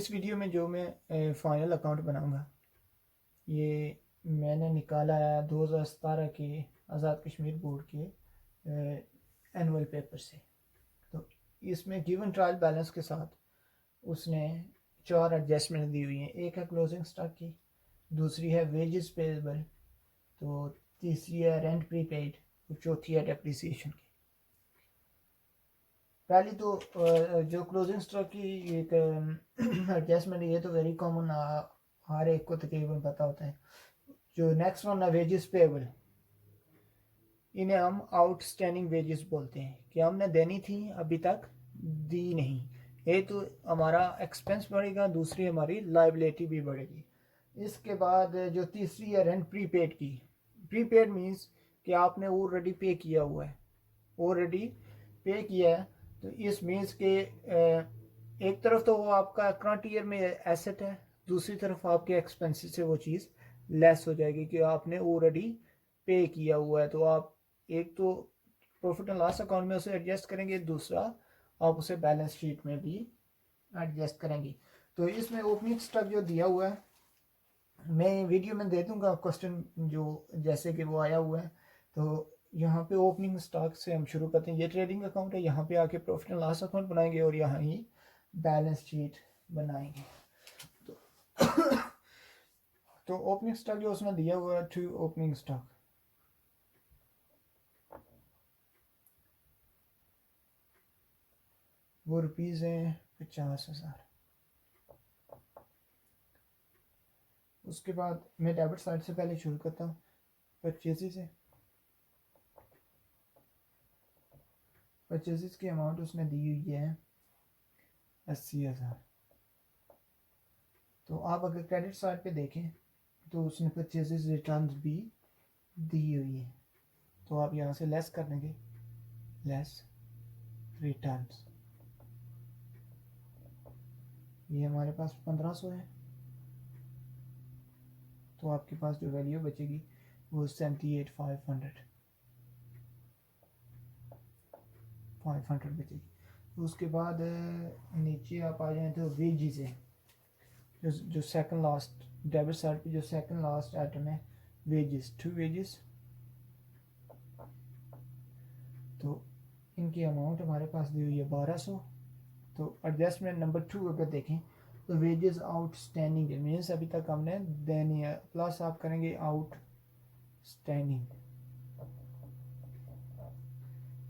इस वीडियो में जो मैं फाइनल अकाउंट बनाऊंगा ये मैंने निकाला है 2017 के आज़ाद कश्मीर बोर्ड के एनुअल पेपर से। तो इसमें गिवन ट्रायल बैलेंस के साथ उसने 4 एडजस्टमेंट दी हुई हैं। एक है क्लोजिंग स्टॉक की, दूसरी है वेजेस पेएबल, तो तीसरी है रेंट प्रीपेड और चौथी है डेप्रिसिएशन की। पहली तो जो क्लोजिंग स्टॉक की एक एडजस्टमेंट ये तो वेरी कॉमन, हर एक को तकरीबन पता होता है। जो नेक्स्ट वन है वेजेस पेएबल, इन्हें हम आउटस्टैंडिंग वेजेस बोलते हैं कि हमने देनी थी अभी तक दी नहीं। ये तो हमारा एक्सपेंस बढ़ेगा, दूसरी हमारी लाइबिलिटी भी बढ़ेगी। इसके बाद जो तीसरी है रेंट प्रीपेड की। प्रीपेड मीन्स कि आपने ऑलरेडी पे किया हुआ है, ऑलरेडी पे किया है। तो इस मीन्स के एक तरफ तो वो आपका करंट ईयर में एसेट है, दूसरी तरफ आपके एक्सपेंसेस से वो चीज़ लेस हो जाएगी कि आपने ऑलरेडी पे किया हुआ है। तो आप एक तो प्रॉफिट एंड लॉस अकाउंट में उसे एडजस्ट करेंगे, दूसरा आप उसे बैलेंस शीट में भी एडजस्ट करेंगे। तो इसमें ओपनिंग स्टॉक जो दिया हुआ है मैं वीडियो में दे दूंगा क्वेश्चन जो जैसे कि वो आया हुआ है। तो यहाँ पे ओपनिंग स्टॉक से हम शुरू करते हैं। ये ट्रेडिंग अकाउंट है, यहाँ पे आके प्रॉफिट एंड लॉस अकाउंट बनाएंगे और यहाँ ही बैलेंस शीट बनाएंगे। तो ओपनिंग स्टॉक जो उसने दिया हुआ है, टू ओपनिंग स्टॉक, वो रुपीज़ हैं 50,000। उसके बाद मैं डेबिट साइड से पहले शुरू करता हूँ परचेजेस से। परचेजेस की अमाउंट उसने दी हुई है 80,000। तो आप अगर क्रेडिट साइड पे देखें तो उसने परचेजेस रिटर्न भी दी हुई है। तो आप यहाँ से लेस कर देंगे, लेस रिटर्न्स। ये हमारे पास 1500 है, तो आपके पास जो वैल्यू बचेगी वो 500 बचेगी। तो उसके बाद नीचे आप आ जाएं तो वेजेस है, जो सेकंड लास्ट डेबिट साइड पे जो सेकंड लास्ट आइटम है वेजेस, टू वेजेस। तो इनकी अमाउंट हमारे पास दी हुई है 1200। तो एडजस्टमेंट नंबर 2 अगर देखें तो वेजेस आउटस्टैंडिंग है, मीन्स अभी तक हमने देनी है, प्लस आप करेंगे आउटस्टैंडिंग।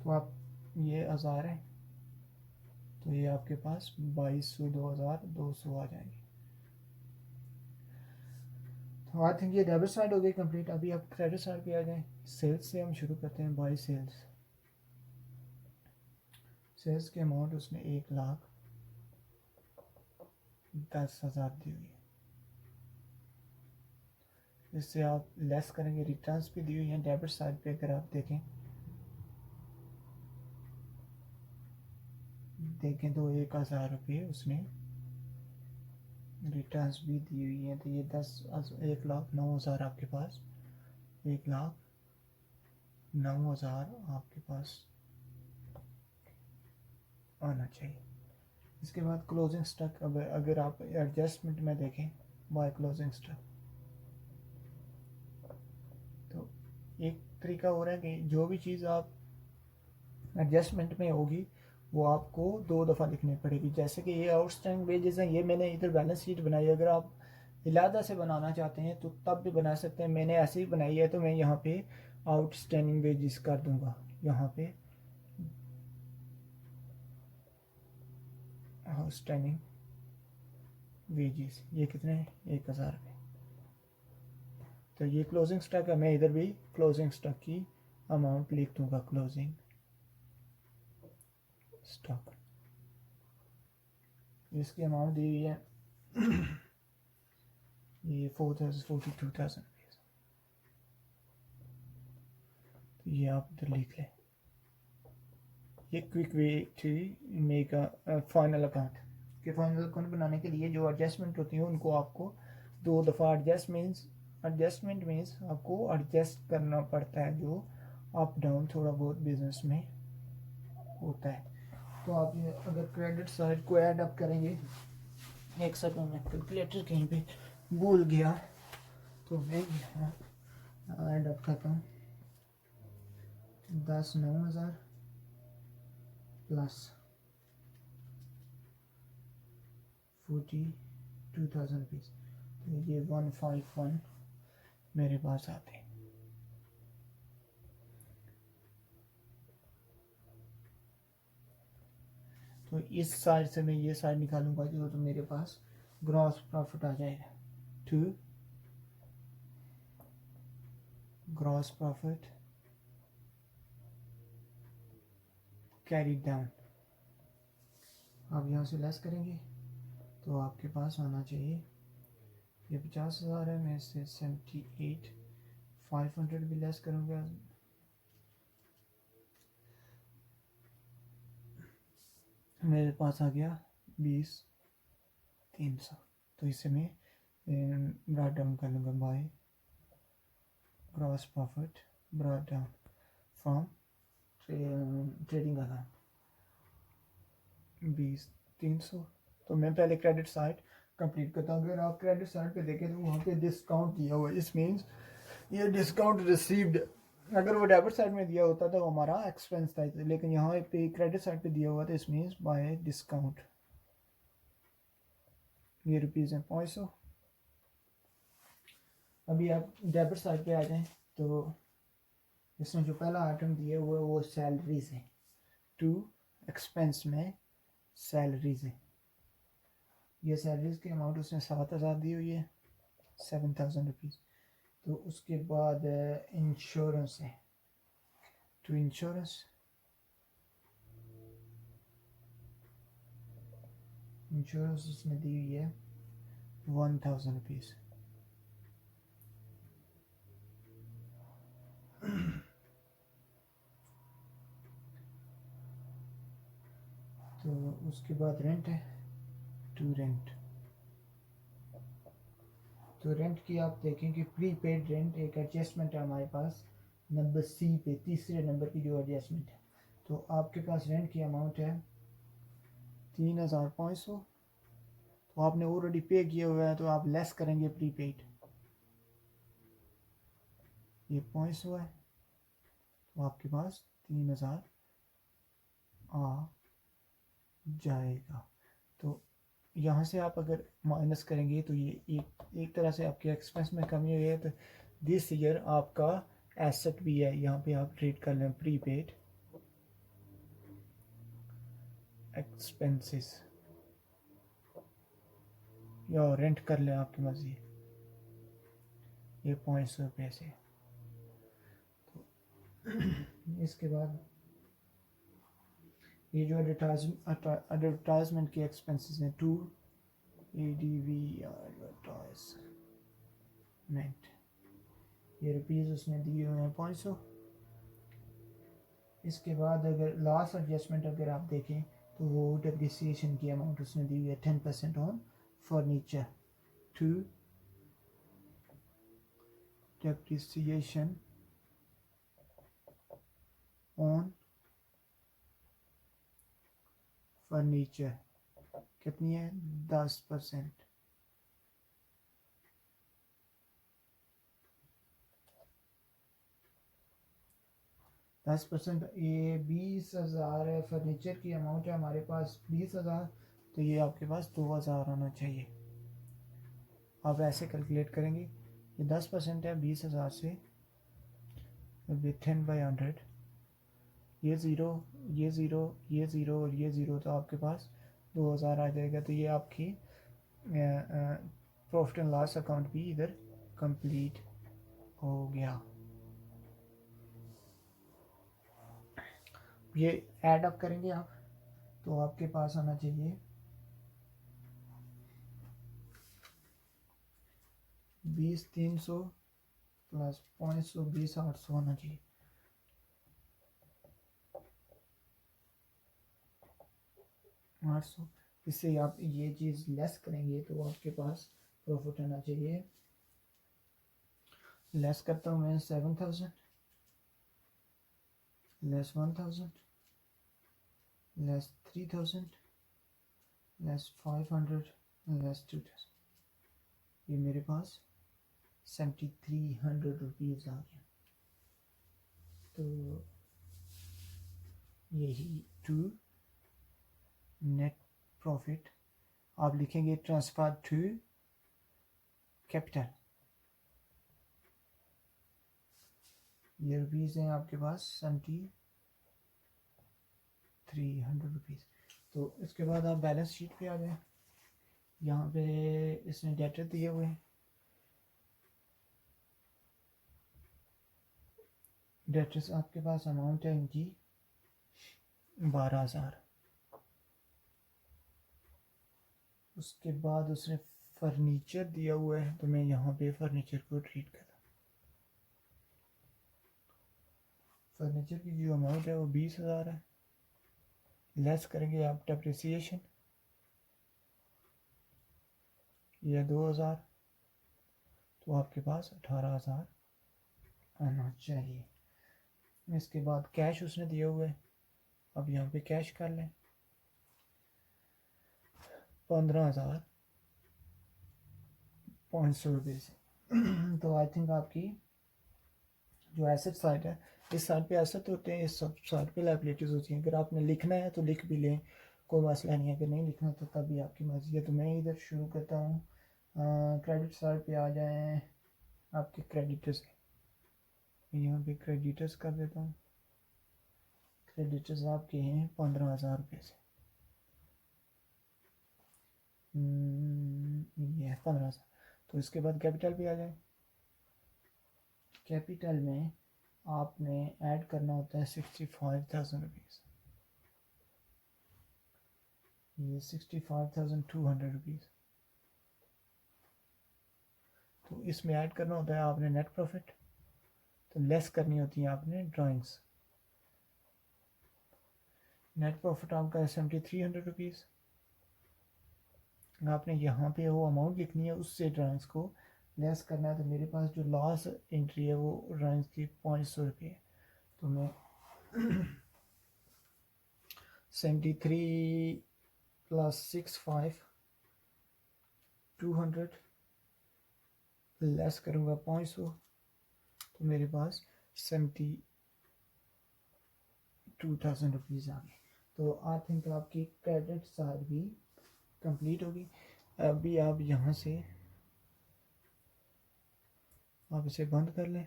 तो आप ये 1000 है, तो ये आपके पास 2200 2200 आ जाएंगे। तो आई थिंक ये डेबिट साइड हो गई कंप्लीट। अभी आप क्रेडिट साइड पे आ जाएं। सेल्स से हम शुरू करते हैं। बाई सेल्स, सेल्स की अमाउंट उसने 1,10,000 दी हुई है। इससे आप लेस करेंगे, रिटर्न्स भी दी हुई हैं डेबिट साइड पे। अगर आप देखें तो 1,000 रुपये उसने रिटर्न्स भी दी हुई हैं। तो ये 1,09,000 आपके पास, 1,09,000 आपके पास आना चाहिए। इसके बाद क्लोजिंग स्टॉक, अगर आप एडजस्टमेंट में देखें बाय क्लोजिंग स्टॉक, तो एक तरीका हो रहा है कि जो भी चीज़ आप एडजस्टमेंट में होगी वो आपको 2 दफ़ा लिखनी पड़ेगी। जैसे कि ये आउटस्टैंडिंग वेजेस हैं, ये मैंने इधर बैलेंस शीट बनाई है। अगर आप इलादा से बनाना चाहते हैं तो तब भी बना सकते हैं। मैंने ऐसे ही बनाई है, तो मैं यहाँ पे आउटस्टैंडिंग वेजेस कर दूंगा। यहाँ पे आउटस्टैंडिंग वेजेस ये कितने हैं, 1,000 रुपये। तो ये क्लोजिंग स्टॉक है, मैं इधर भी क्लोजिंग स्टॉक की अमाउंट लिख दूंगा। क्लोजिंग स्टॉक, इसकी अमाउंट दी हुई है ये 42,000 रुपीज़। तो ये आप इधर लिख लें। ये quick way to make a final account. कि फाइनल अकाउंट बनाने के लिए जो एडजस्टमेंट होती है उनको आपको 2 दफ़ा एडजस्टमेंट मीन्स आपको एडजस्ट करना पड़ता है, जो अप डाउन थोड़ा बहुत बिजनेस में होता है। तो आप ये अगर क्रेडिट साइड को ऐड अप करेंगे एक सेकंड में कैलकुलेटर कहीं पे भूल गया तो मैं ऐड अप करता हूँ 10,9,000 प्लस 42,000 रुपीज़, तो ये 151 मेरे पास आते हैं। तो इस साइड से मैं ये साइड निकालूंगा जो तो मेरे पास ग्रॉस प्रॉफिट आ जाएगा to gross profit carry down. आप यहाँ से लेस करेंगे तो आपके पास आना चाहिए, ये 50,000 है, मैं इससे 78,500 भी लेस करूँगा, मेरे पास आ गया 20,300। तो इसे मैं ब्रॉट डाउन कर लूँगा by gross profit brought down from trading account 20,300। तो मैं पहले क्रेडिट साइड कंप्लीट करता हूँ। अगर आप क्रेडिट साइड पे देखें तो वहाँ पे डिस्काउंट दिया हुआ है, इस मीन्स ये डिस्काउंट रिसीव्ड। अगर वो डेबिट साइड में दिया होता तो हमारा एक्सपेंस था, लेकिन यहाँ पे क्रेडिट साइड पे दिया हुआ था, इस मीन्स बाय डिस्काउंट। ये रुपीज़ हैं 500। अभी आप डेबिट साइड पे आ जाएं तो इसमें जो पहला आइटम दिया हुआ है वो सैलरीज है, टू एक्सपेंस में सैलरीज है। ये सैलरीज की अमाउंट उसने 7,000 दी हुई है, 7,000 रुपीज़। तो उसके बाद इंश्योरेंस है, टू इंश्योरेंस उसने दी हुई है 1,000 रुपीज़। तो उसके बाद रेंट है, टू रेंट। तो रेंट की आप देखें कि प्री पेड रेंट एक एडजस्टमेंट है हमारे पास नंबर सी पे, तीसरे नंबर की जो एडजस्टमेंट है। तो आपके पास रेंट की अमाउंट है 3,500। तो आपने ऑलरेडी पे किया हुआ है तो आप लेस करेंगे प्री पेड, ये 500 है, तो आपके पास 3,000 आ जाएगा। तो यहाँ से आप अगर माइनस करेंगे तो ये एक तरह से आपके एक्सपेंस में कमी हुई है। तो दिस ईयर आपका एसेट भी है, यहाँ पे आप ट्रीट कर लें प्रीपेड एक्सपेंसेस या रेंट कर लें, आपकी मर्जी। ये 500 रुपये से। तो इसके बाद ये जो एडवर्टाइजमेंट के एक्सपेंसेस हैं, टू ADV एडवर्टाइजमेंट, ये रुपीज़ उसने दिए हुए हैं 500। इसके बाद अगर लास्ट एडजस्टमेंट अगर आप देखें तो वो डेप्रिसिएशन की अमाउंट उसने दी हुई है 10% on furniture, to depreciation on furniture कितनी है 10%। ये 20,000 है, फर्नीचर की अमाउंट है हमारे पास 20,000, तो ये आपके पास 2,000 होना चाहिए। आप ऐसे कैलकुलेट करेंगे, ये 10% है 20,000 से, 10/100, ये ज़ीरो, ये ज़ीरो, ये ज़ीरो और ये ज़ीरो, तो आपके पास 2,000 आ जाएगा। तो ये आपकी प्रॉफिट एंड लॉस अकाउंट भी इधर कंप्लीट हो गया। ये ऐड अप करेंगे आप तो आपके पास आना चाहिए 20,300 प्लस 500, 20,800 होना चाहिए। 800, इससे आप ये चीज़ लेस करेंगे तो आपके पास प्रॉफिट आना चाहिए। लेस करता हूँ मैं 7,000, लेस 1,000, लेस 3,000, लेस 500, ये मेरे पास 7300 रुपीज़ आ गया। तो यही टू नेट प्रॉफिट आप लिखेंगे ट्रांसफर टू कैपिटल। ये रुपीज़ हैं आपके पास 7300 रुपीज़। तो इसके बाद आप बैलेंस शीट पे आ जाएं। यहाँ पे इसने डेटर दिए हुए हैं। डेटर्स आपके पास अमाउंट है इनकी 12,000। उसके बाद उसने फर्नीचर दिया हुआ है, तो मैं यहाँ पे फर्नीचर को ट्रीट कर रहा हूँ। फर्नीचर की जो अमाउंट है वो 20,000 है। लेस करेंगे आप डेप्रिसिएशन, ये 2,000, तो आपके पास 18,000 आना चाहिए। इसके बाद कैश उसने दिया हुआ है, अब यहाँ पे कैश कर लें 15,500 रुपये से। तो आई थिंक आपकी जो एसेट साइड है, इस साइड पे एसेट होते हैं, इस साइड पे लायबिलिटीज़ होती हैं। अगर आपने लिखना है तो लिख भी लें, कोई मसला नहीं है। अगर नहीं लिखना तो तब भी आपकी मर्ज़ी है। तो मैं इधर शुरू करता हूँ। क्रेडिट साइड पे आ जाएं आपके क्रेडिटर्स। यहाँ पे क्रेडिटर्स कर देता हूँ। क्रेडिटर्स आपके हैं 15,000 रुपये से। ये है 15,000। तो इसके बाद कैपिटल पे आ जाए। कैपिटल में आपने ऐड करना होता है 65,000 रुपीज़। ये 65,200 रुपीज़। तो इसमें ऐड करना होता है आपने नेट प्रॉफिट, तो लेस करनी होती है आपने ड्राइंग्स। नेट प्रॉफिट आपका है 7,300 रुपीज़। आपने यहाँ पे वो अमाउंट लिखनी है, उससे ड्राइंग्स को लेस करना है। तो मेरे पास जो लास्ट एंट्री है वो ड्राइंग्स की 500 रुपये है। तो मैं 73 प्लस 65 200 लेस करूँगा 500, तो मेरे पास 72,000 रुपीज़ आ गए। तो आई थिंक आपकी क्रेडिट साइड भी कंप्लीट होगी। अभी आप यहाँ से आप इसे बंद कर लें,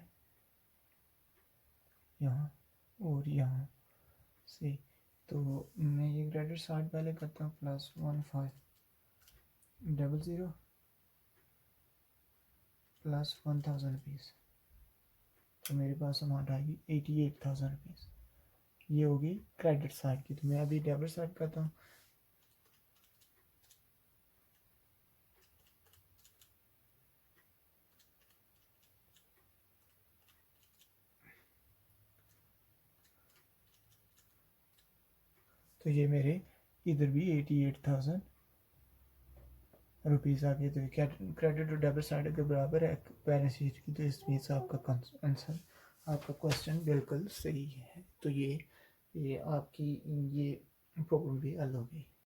यहाँ और यहाँ से। तो मैं ये क्रेडिट साइड पहले करता हूँ, +1500 प्लस 1,000 रुपीज़। तो मेरे पास अमाउंट आएगी 88,000 रुपीज़। ये होगी क्रेडिट साइड की। तो मैं अभी डेबिट साइड करता हूँ। तो ये मेरे इधर भी 88,000 रुपीज़ आ गए। तो क्रेडिट और डेबिट साइड के बराबर है बैलेंस शीट की। तो इसमें से आपका आंसर, आपका क्वेश्चन बिल्कुल सही है। तो ये आपकी ये प्रॉब्लम भी हल हो गई।